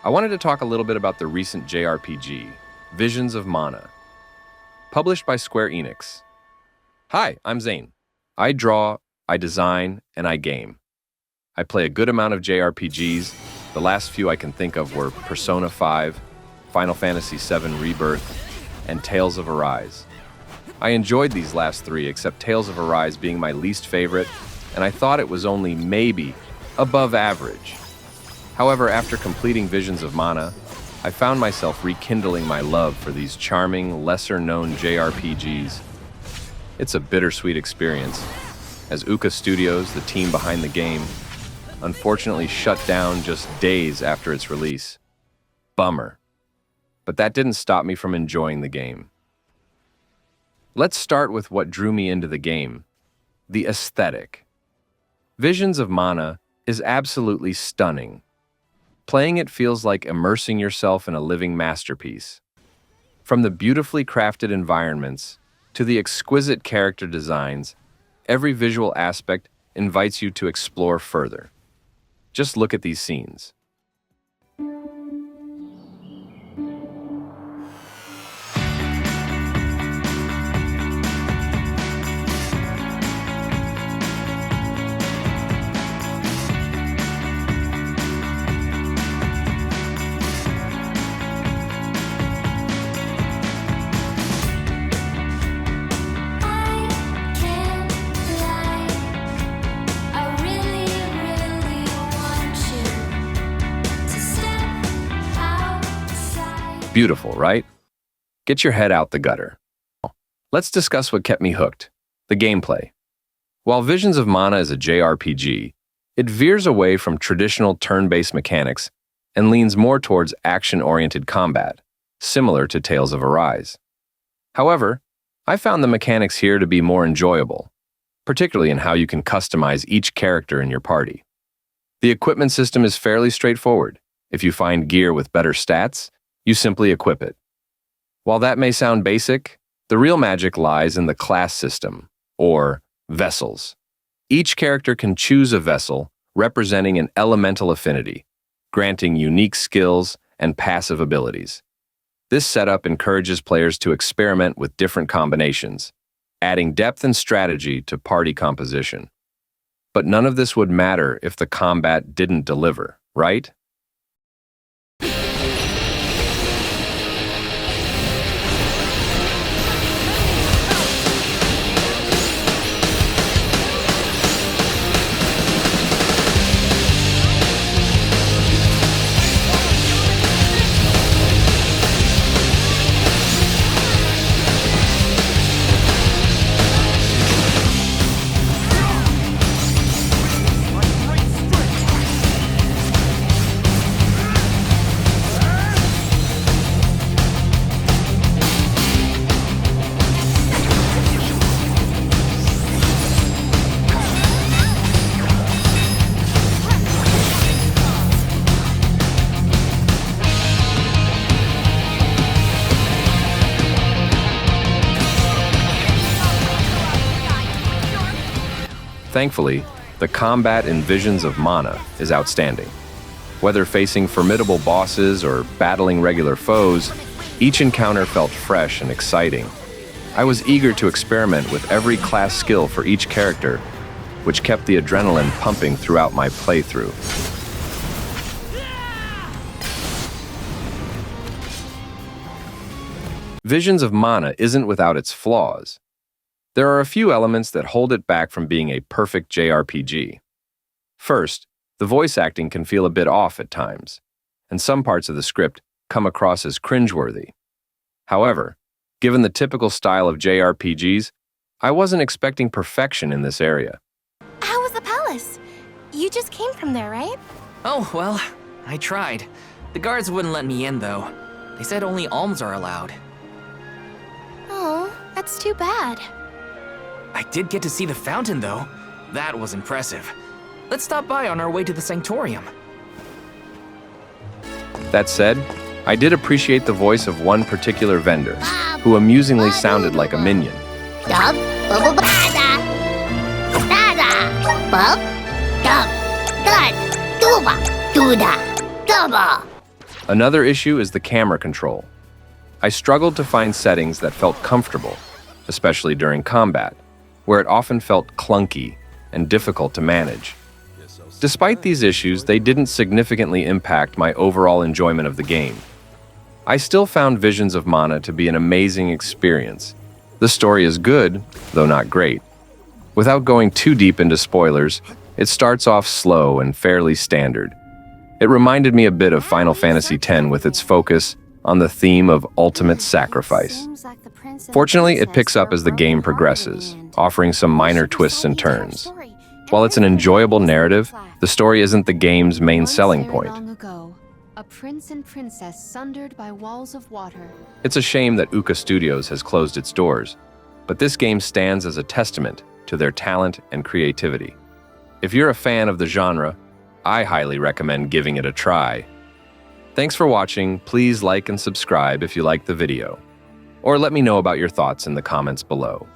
I wanted to talk a little bit about the recent JRPG, Visions of Mana, published by Square Enix. Hi, I'm Zane. I draw, I design, and I game. I play a good amount of JRPGs. The last few I can think of were Persona 5, Final Fantasy VII Rebirth, and Tales of Arise. I enjoyed these last three, except Tales of Arise being my least favorite, and I thought it was only maybe above average. However, after completing Visions of Mana, I found myself rekindling my love for these charming, lesser-known JRPGs. It's a bittersweet experience, as Ouka Studios, the team behind the game, unfortunately shut down just days after its release. Bummer. But that didn't stop me from enjoying the game. Let's start with what drew me into the game, the aesthetic. Visions of Mana is absolutely stunning. Playing it feels like immersing yourself in a living masterpiece. From the beautifully crafted environments to the exquisite character designs, every visual aspect invites you to explore further. Just look at these scenes. Beautiful, right? Get your head out the gutter. Let's discuss what kept me hooked, the gameplay. While Visions of Mana is a JRPG, it veers away from traditional turn-based mechanics and leans more towards action-oriented combat, similar to Tales of Arise. However, I found the mechanics here to be more enjoyable, particularly in how you can customize each character in your party. The equipment system is fairly straightforward. If you find gear with better stats, you simply equip it. While that may sound basic, the real magic lies in the class system, or vessels. Each character can choose a vessel representing an elemental affinity, granting unique skills and passive abilities. This setup encourages players to experiment with different combinations, adding depth and strategy to party composition. But none of this would matter if the combat didn't deliver, right? Thankfully, the combat in Visions of Mana is outstanding. Whether facing formidable bosses or battling regular foes, each encounter felt fresh and exciting. I was eager to experiment with every class skill for each character, which kept the adrenaline pumping throughout my playthrough. Visions of Mana isn't without its flaws. There are a few elements that hold it back from being a perfect JRPG. First, the voice acting can feel a bit off at times, and some parts of the script come across as cringeworthy. However, given the typical style of JRPGs, I wasn't expecting perfection in this area. How was the palace? You just came from there, right? Oh, well, I tried. The guards wouldn't let me in, though. They said only alms are allowed. Oh, that's too bad. I did get to see the fountain, though. That was impressive. Let's stop by on our way to the Sanctorium. That said, I did appreciate the voice of one particular vendor, who amusingly sounded like a minion. Another issue is the camera control. I struggled to find settings that felt comfortable, especially during combat, where it often felt clunky and difficult to manage. Despite these issues, they didn't significantly impact my overall enjoyment of the game. I still found Visions of Mana to be an amazing experience. The story is good, though not great. Without going too deep into spoilers, it starts off slow and fairly standard. It reminded me a bit of Final Fantasy X with its focus on the theme of ultimate sacrifice. Fortunately, it picks up as the game progresses, offering some minor twists and turns. While it's an enjoyable narrative, the story isn't the game's main selling point. A prince and princess sundered by walls of water. It's a shame that Ouka Studios has closed its doors, but this game stands as a testament to their talent and creativity. If you're a fan of the genre, I highly recommend giving it a try. Thanks for watching. Please like and subscribe if you liked the video, or let me know about your thoughts in the comments below.